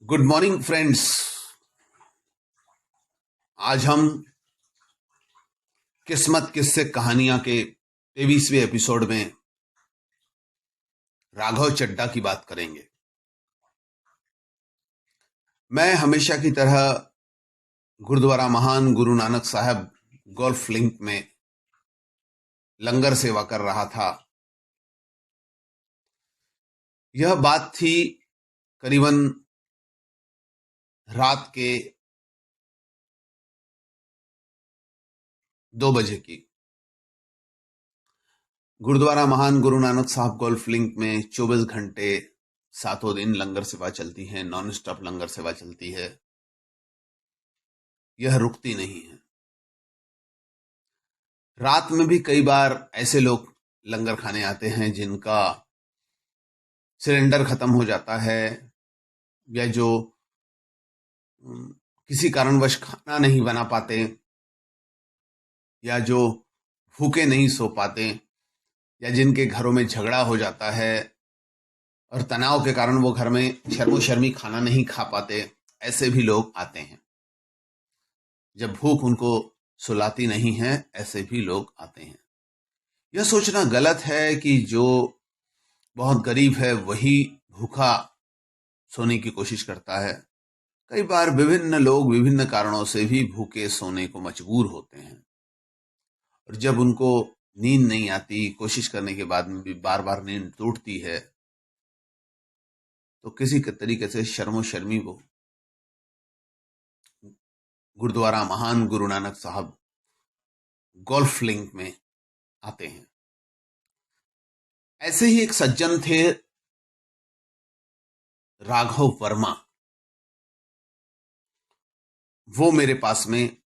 Good morning friends. आज हम किस्मत किस्से कहानियां के 23वें एपिसोड में राघव चड्ढा की बात करेंगे। मैं हमेशा की तरह गुरुद्वारा महान गुरु नानक साहब गोल्फ लिंक में लंगर सेवा कर रहा था। यह बात थी करीबन रात के 2 बजे की। गुरुद्वारा महान गुरु नानक साहब गोल्फ लिंक में 24 घंटे 7 दिन लंगर सेवा चलती है, नॉन स्टॉप लंगर सेवा चलती है, यह रुकती नहीं है। रात में भी कई बार ऐसे लोग लंगर खाने आते हैं जिनका सिलेंडर खत्म हो जाता है या जो किसी कारणवश खाना नहीं बना पाते या जो भूखे नहीं सो पाते या जिनके घरों में झगड़ा हो जाता है और तनाव के कारण वो घर में शर्मो शर्मी खाना नहीं खा पाते, ऐसे भी लोग आते हैं। जब भूख उनको सुलाती नहीं है, ऐसे भी लोग आते हैं। यह सोचना गलत है कि जो बहुत गरीब है वही भूखा सोने की कोशिश करता है। कई बार विभिन्न लोग विभिन्न कारणों से भी भूखे सोने को मजबूर होते हैं और जब उनको नींद नहीं आती, कोशिश करने के बाद में भी बार बार नींद टूटती है, तो किसी के तरीके से शर्मो शर्मी वो गुरुद्वारा महान गुरु नानक साहब गोल्फ लिंक में आते हैं। ऐसे ही एक सज्जन थे राघव वर्मा। वो मेरे पास में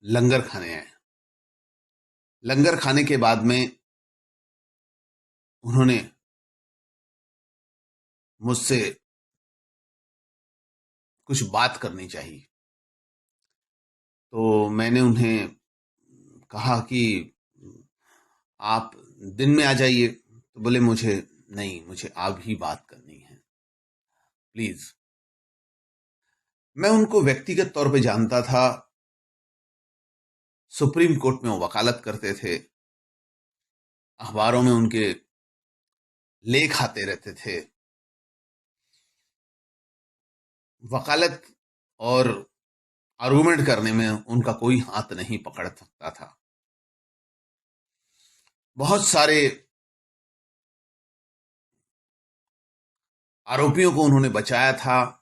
लंगर खाने आए। लंगर खाने के बाद में उन्होंने मुझसे कुछ बात करनी चाहिए, तो मैंने उन्हें कहा कि आप दिन में आ जाइए। तो बोले मुझे नहीं, मुझे अभी बात करनी है, प्लीज। मैं उनको व्यक्तिगत तौर पे जानता था। सुप्रीम कोर्ट में वो वकालत करते थे, अखबारों में उनके लेख आते रहते थे। वकालत और आर्गुमेंट करने में उनका कोई हाथ नहीं पकड़ सकता था। बहुत सारे आरोपियों को उन्होंने बचाया था।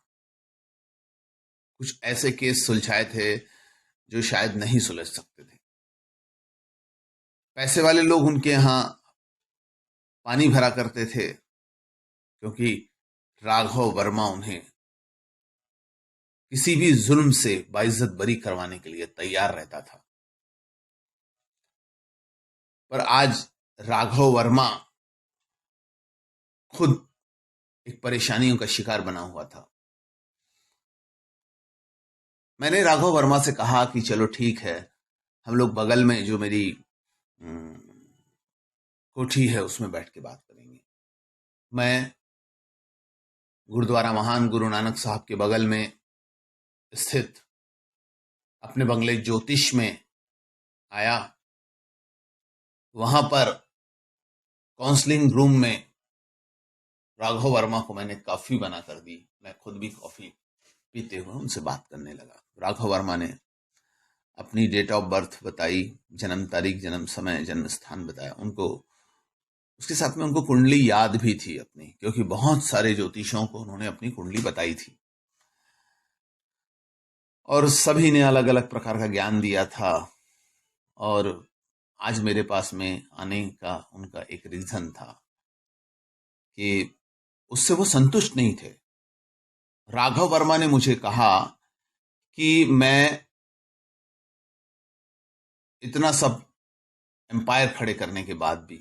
कुछ ऐसे केस सुलझाए थे जो शायद नहीं सुलझ सकते थे। पैसे वाले लोग उनके यहां पानी भरा करते थे क्योंकि राघव वर्मा उन्हें किसी भी जुल्म से बाइज्जत बरी करवाने के लिए तैयार रहता था। पर आज राघव वर्मा खुद एक परेशानियों का शिकार बना हुआ था। मैंने राघव वर्मा से कहा कि चलो ठीक है, हम लोग बगल में जो मेरी कोठी है उसमें बैठ के बात करेंगे। मैं गुरुद्वारा महान गुरु नानक साहब के बगल में स्थित अपने बंगले ज्योतिष में आया। वहां पर काउंसलिंग रूम में राघव वर्मा को मैंने कॉफी बना कर दी। मैं खुद भी कॉफी पीते हुए उनसे बात करने लगा। राघव वर्मा ने अपनी डेट ऑफ बर्थ बताई, जन्म तारीख, जन्म समय, जन्म स्थान बताया। उनको उसके साथ में उनको कुंडली याद भी थी अपनी, क्योंकि बहुत सारे ज्योतिषों को उन्होंने अपनी कुंडली बताई थी और सभी ने अलग अलग प्रकार का ज्ञान दिया था। और आज मेरे पास में आने का उनका एक रीजन था कि उससे वो संतुष्ट नहीं थे। राघव वर्मा ने मुझे कहा कि मैं इतना सब एम्पायर खड़े करने के बाद भी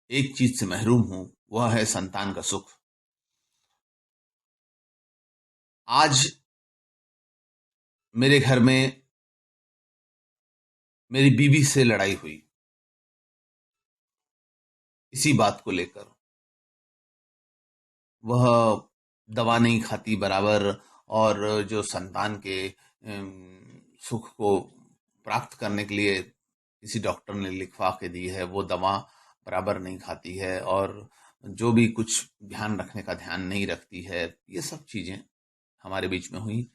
एक चीज से महरूम हूं, वह है संतान का सुख। आज मेरे घर में मेरी बीवी से लड़ाई हुई इसी बात को लेकर। वह दवा नहीं खाती बराबर, और जो संतान के सुख को प्राप्त करने के लिए किसी डॉक्टर ने लिखवा के दी है वो दवा बराबर नहीं खाती है, और जो भी कुछ ध्यान रखने का ध्यान नहीं रखती है। ये सब चीजें हमारे बीच में हुई।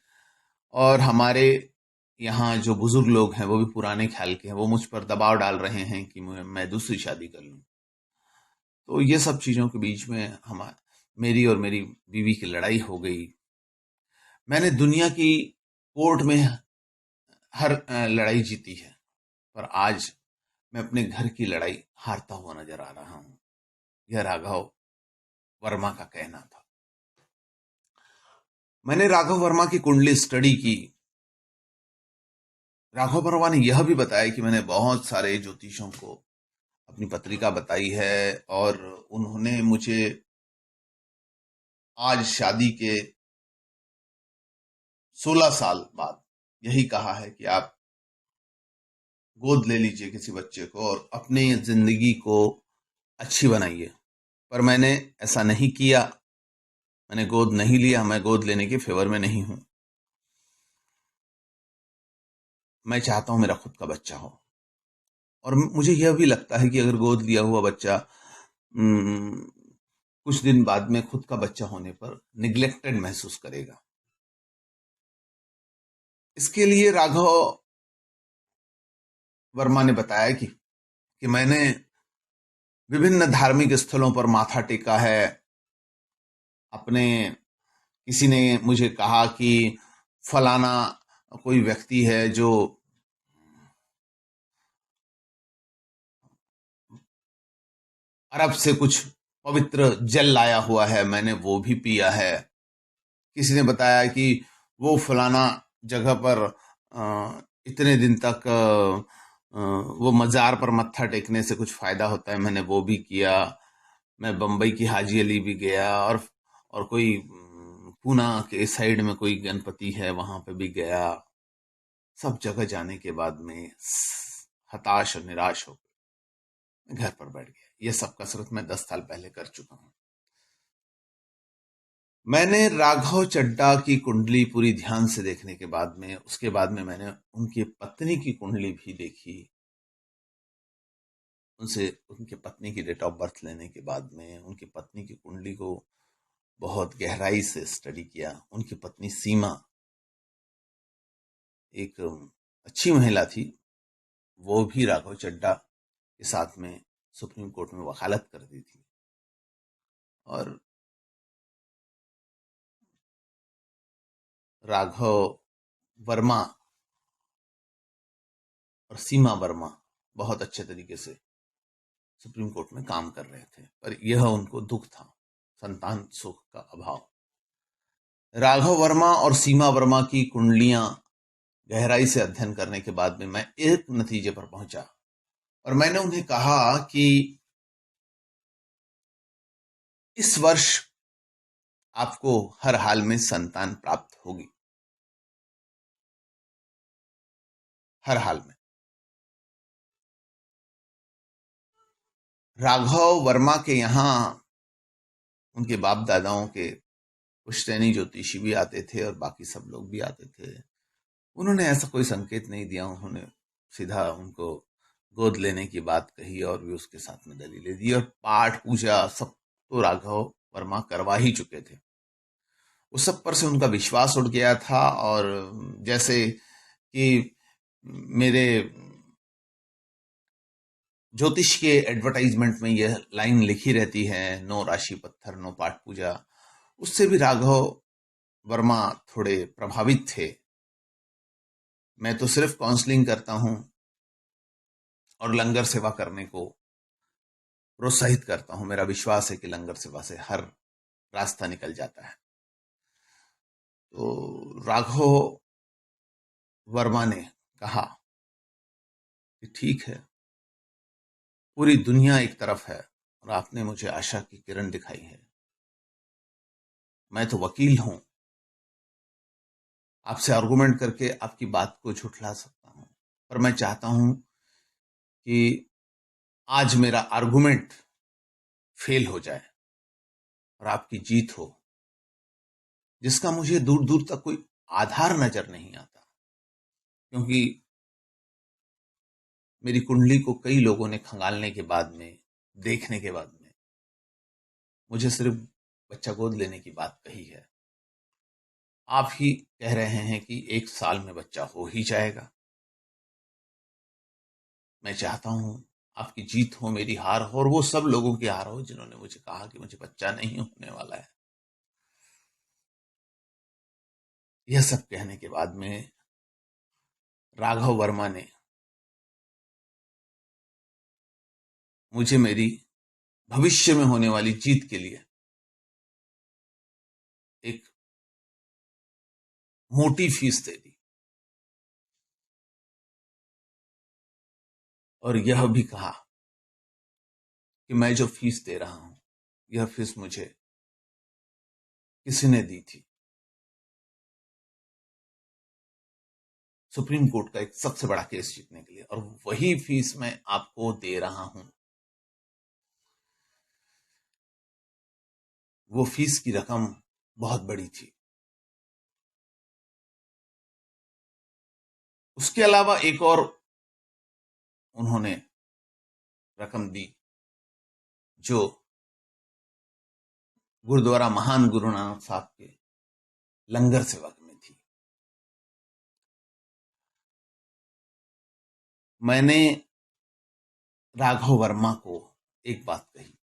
और हमारे यहाँ जो बुजुर्ग लोग हैं वो भी पुराने ख्याल के हैं, वो मुझ पर दबाव डाल रहे हैं कि मैं दूसरी शादी कर लूं। तो ये सब चीजों के बीच में हम मेरी और मेरी बीवी की लड़ाई हो गई। मैंने दुनिया की कोर्ट में हर लड़ाई जीती है, पर आज मैं अपने घर की लड़ाई हारता हुआ नजर आ रहा हूं। यह राघव वर्मा का कहना था। मैंने राघव वर्मा की कुंडली स्टडी की। राघव वर्मा ने यह भी बताया कि मैंने बहुत सारे ज्योतिषों को अपनी पत्रिका बताई है, और उन्होंने मुझे आज शादी के 16 साल बाद यही कहा है कि आप गोद ले लीजिए किसी बच्चे को और अपनी जिंदगी को अच्छी बनाइए। पर मैंने ऐसा नहीं किया, मैंने गोद नहीं लिया। मैं गोद लेने के फेवर में नहीं हूं। मैं चाहता हूं मेरा खुद का बच्चा हो, और मुझे यह भी लगता है कि अगर गोद लिया हुआ बच्चा कुछ दिन बाद में खुद का बच्चा होने पर निग्लेक्टेड महसूस करेगा। इसके लिए राघव वर्मा ने बताया कि मैंने विभिन्न धार्मिक स्थलों पर माथा टेका है। अपने किसी ने मुझे कहा कि फलाना कोई व्यक्ति है जो अरब से कुछ पवित्र जल लाया हुआ है, मैंने वो भी पिया है। किसी ने बताया कि वो फलाना जगह पर इतने दिन तक वो मजार पर मत्था टेकने से कुछ फायदा होता है, मैंने वो भी किया। मैं बम्बई की हाजी अली भी गया, और कोई पूना के साइड में कोई गणपति है वहां पे भी गया। सब जगह जाने के बाद में हताश और निराश हो मैं घर पर बैठ गया। ये सब कसरत मैं 10 साल पहले कर चुका हूं। मैंने राघव चड्ढा की कुंडली पूरी ध्यान से देखने के बाद में, उसके बाद में मैंने उनकी पत्नी की कुंडली भी देखी। उनसे उनकी पत्नी की डेट ऑफ बर्थ लेने के बाद में उनकी पत्नी की कुंडली को बहुत गहराई से स्टडी किया। उनकी पत्नी सीमा एक अच्छी महिला थी। वो भी राघव चड्ढा के साथ में सुप्रीम कोर्ट में वकालत करती थी, और राघव वर्मा और सीमा वर्मा बहुत अच्छे तरीके से सुप्रीम कोर्ट में काम कर रहे थे, पर यह उनको दुख था, संतान सुख का अभाव। राघव वर्मा और सीमा वर्मा की कुंडलियां गहराई से अध्ययन करने के बाद में मैं एक नतीजे पर पहुंचा, और मैंने उन्हें कहा कि इस वर्ष आपको हर हाल में संतान प्राप्त होगी, हर हाल में। राघव वर्मा के यहां उनके बाप दादाओं के पुश्तैनी ज्योतिषी भी आते थे और बाकी सब लोग भी आते थे। उन्होंने ऐसा कोई संकेत नहीं दिया, उन्होंने सीधा उनको गोद लेने की बात कही और भी उसके साथ में दलीलें दी, और पाठ पूजा सब तो राघव वर्मा करवा ही चुके थे। उस सब पर से उनका विश्वास उठ गया था। और जैसे कि मेरे ज्योतिष के एडवर्टाइजमेंट में यह लाइन लिखी रहती है, नो राशि पत्थर नो पाठ पूजा, उससे भी राघव वर्मा थोड़े प्रभावित थे। मैं तो सिर्फ काउंसलिंग करता हूं और लंगर सेवा करने को प्रोत्साहित करता हूं। मेरा विश्वास है कि लंगर सेवा से हर रास्ता निकल जाता है। तो राघव वर्मा ने कहा कि ठीक है, पूरी दुनिया एक तरफ है और आपने मुझे आशा की किरण दिखाई है। मैं तो वकील हूं, आपसे आर्गुमेंट करके आपकी बात को झुठला सकता हूं, पर मैं चाहता हूं कि आज मेरा आर्गुमेंट फेल हो जाए और आपकी जीत हो। जिसका मुझे दूर दूर तक कोई आधार नजर नहीं आता, क्योंकि मेरी कुंडली को कई लोगों ने खंगालने के बाद में, देखने के बाद में, मुझे सिर्फ बच्चा गोद लेने की बात कही है। आप ही कह रहे हैं कि 1 साल में बच्चा हो ही जाएगा। मैं चाहता हूं आपकी जीत हो, मेरी हार हो, और वो सब लोगों की हार हो जिन्होंने मुझे कहा कि मुझे बच्चा नहीं होने वाला है। यह सब कहने के बाद में राघव वर्मा ने मुझे मेरी भविष्य में होने वाली जीत के लिए एक मोटी फीस दे दी, और यह भी कहा कि मैं जो फीस दे रहा हूं, यह फीस मुझे किसी ने दी थी, सुप्रीम कोर्ट का एक सबसे बड़ा केस जीतने के लिए, और वही फीस मैं आपको दे रहा हूं। वो फीस की रकम बहुत बड़ी थी। उसके अलावा एक और उन्होंने रकम दी जो गुरुद्वारा महान गुरु नानक साहब के लंगर सेवा में थी। मैंने राघव वर्मा को एक बात कही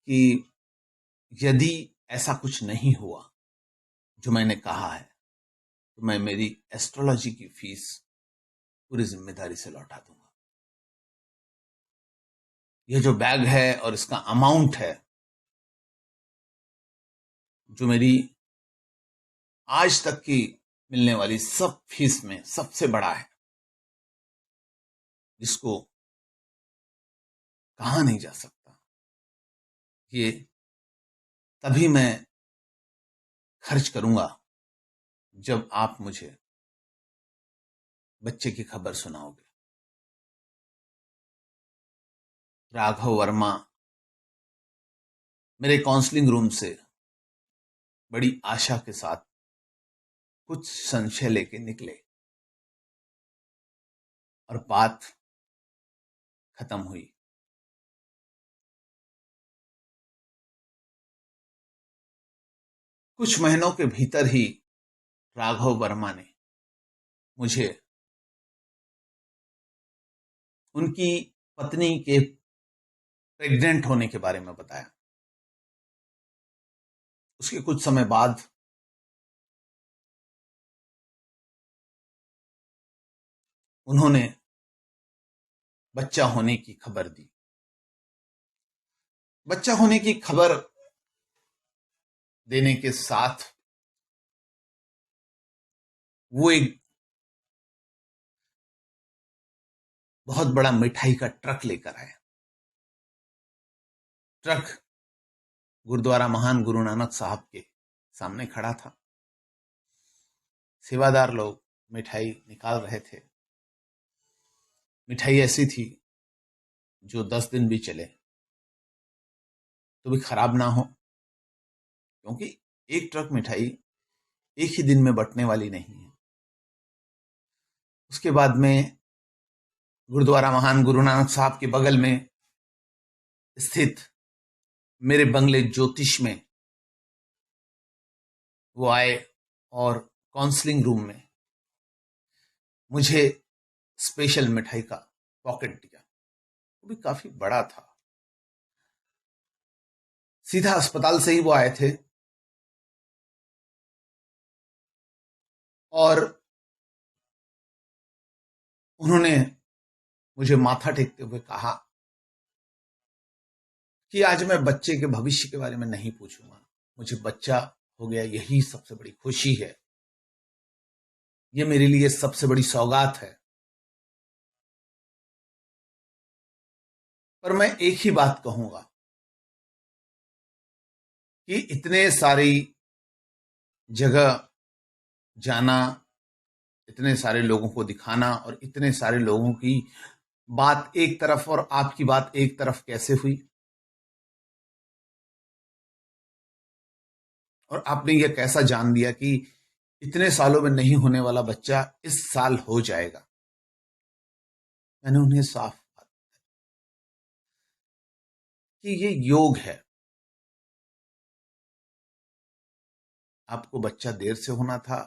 कि यदि ऐसा कुछ नहीं हुआ जो मैंने कहा है, तो मैं मेरी एस्ट्रोलॉजी की फीस पूरी जिम्मेदारी से लौटा दूंगा। यह जो बैग है और इसका अमाउंट है, जो मेरी आज तक की मिलने वाली सब फीस में सबसे बड़ा है, जिसको कहा नहीं जा सकता। ये तभी मैं खर्च करूंगा जब आप मुझे बच्चे की खबर सुनाओगे। राघव वर्मा मेरे काउंसलिंग रूम से बड़ी आशा के साथ कुछ संशय लेके निकले, और बात खत्म हुई। कुछ महीनों के भीतर ही राघव वर्मा ने मुझे उनकी पत्नी के प्रेग्नेंट होने के बारे में बताया। उसके कुछ समय बाद उन्होंने बच्चा होने की खबर दी। बच्चा होने की खबर देने के साथ वो एक बहुत बड़ा मिठाई का ट्रक लेकर आए। ट्रक गुरुद्वारा महान गुरु नानक साहब के सामने खड़ा था। सेवादार लोग मिठाई निकाल रहे थे। मिठाई ऐसी थी जो 10 दिन भी चले तो भी खराब ना हो, क्योंकि एक ट्रक मिठाई एक ही दिन में बंटने वाली नहीं है। उसके बाद में गुरुद्वारा महान गुरु नानक साहब के बगल में स्थित मेरे बंगले ज्योतिष में वो आए और काउंसलिंग रूम में मुझे स्पेशल मिठाई का पॉकेट दिया। वो भी काफी बड़ा था। सीधा अस्पताल से ही वो आए थे, और उन्होंने मुझे माथा टेकते हुए कहा कि आज मैं बच्चे के भविष्य के बारे में नहीं पूछूंगा, मुझे बच्चा हो गया, यही सबसे बड़ी खुशी है, ये मेरे लिए सबसे बड़ी सौगात है। पर मैं एक ही बात कहूंगा कि इतने सारी जगह जाना, इतने सारे लोगों को दिखाना, और इतने सारे लोगों की बात एक तरफ और आपकी बात एक तरफ कैसे हुई? और आपने यह कैसा जान दिया कि इतने सालों में नहीं होने वाला बच्चा इस साल हो जाएगा? मैंने उन्हें साफ बात कि ये योग है। आपको बच्चा देर से होना था,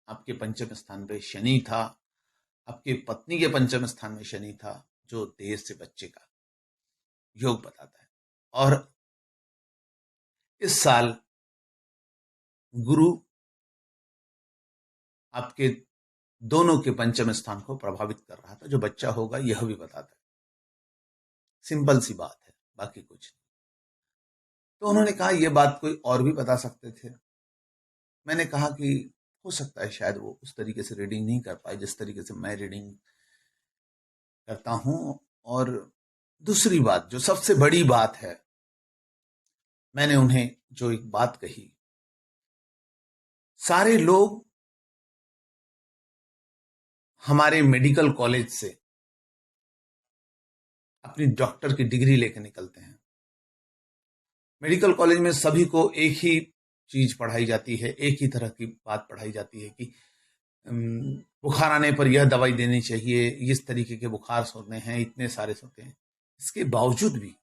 आपके पंचम स्थान पे शनि था, आपकी पत्नी के पंचम स्थान में शनि था, जो देर से बच्चे का योग बताता है। और इस साल गुरु आपके दोनों के पंचम स्थान को प्रभावित कर रहा था, जो बच्चा होगा यह भी बताता है। सिंपल सी बात है, बाकी कुछ नहीं। तो उन्होंने कहा यह बात कोई और भी बता सकते थे। मैंने कहा कि हो सकता है शायद वो उस तरीके से रीडिंग नहीं कर पाए जिस तरीके से मैं रीडिंग करता हूं। और दूसरी बात, जो सबसे बड़ी बात है, मैंने उन्हें जो एक बात कही, सारे लोग हमारे मेडिकल कॉलेज से अपनी डॉक्टर की डिग्री लेकर निकलते हैं। मेडिकल कॉलेज में सभी को एक ही चीज पढ़ाई जाती है, एक ही तरह की बात पढ़ाई जाती है कि बुखार आने पर यह दवाई देनी चाहिए, इस तरीके के बुखार होते हैं, इतने सारे होते हैं। इसके बावजूद भी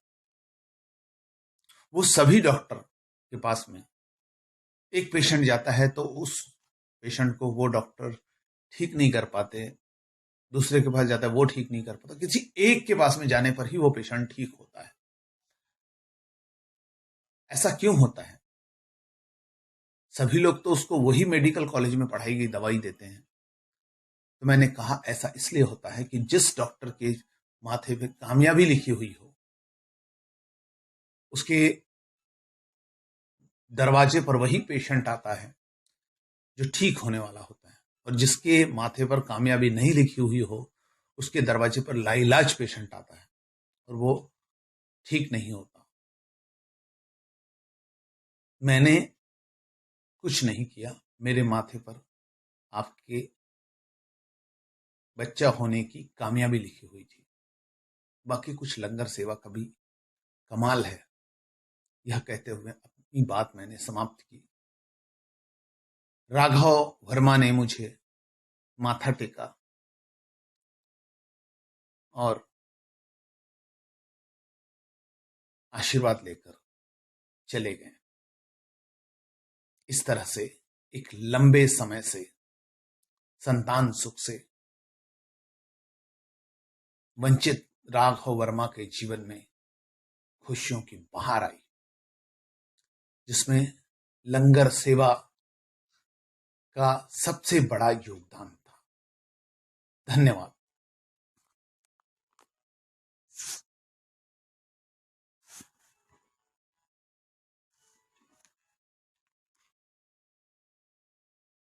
वो सभी डॉक्टर के पास में एक पेशेंट जाता है तो उस पेशेंट को वो डॉक्टर ठीक नहीं कर पाते, दूसरे के पास जाता है वो ठीक नहीं कर पाता, किसी एक के पास में जाने पर ही वो पेशेंट ठीक होता है। ऐसा क्यों होता है? सभी लोग तो उसको वही मेडिकल कॉलेज में पढ़ाई गई दवाई देते हैं। तो मैंने कहा ऐसा इसलिए होता है कि जिस डॉक्टर के माथे पे कामयाबी लिखी हुई हो, उसके दरवाजे पर वही पेशेंट आता है जो ठीक होने वाला होता है, और जिसके माथे पर कामयाबी नहीं लिखी हुई हो, उसके दरवाजे पर लाइलाज पेशेंट आता है और वो ठीक नहीं होता। मैंने कुछ नहीं किया, मेरे माथे पर आपके बच्चा होने की कामयाबी लिखी हुई थी। बाकी कुछ लंगर सेवा का भी कमाल है। यह कहते हुए अपनी बात मैंने समाप्त की। राघव वर्मा ने मुझे माथा टेका और आशीर्वाद लेकर चले गए। इस तरह से एक लंबे समय से संतान सुख से वंचित राघव वर्मा के जीवन में खुशियों की बहार आई, जिसमें लंगर सेवा का सबसे बड़ा योगदान था। धन्यवाद।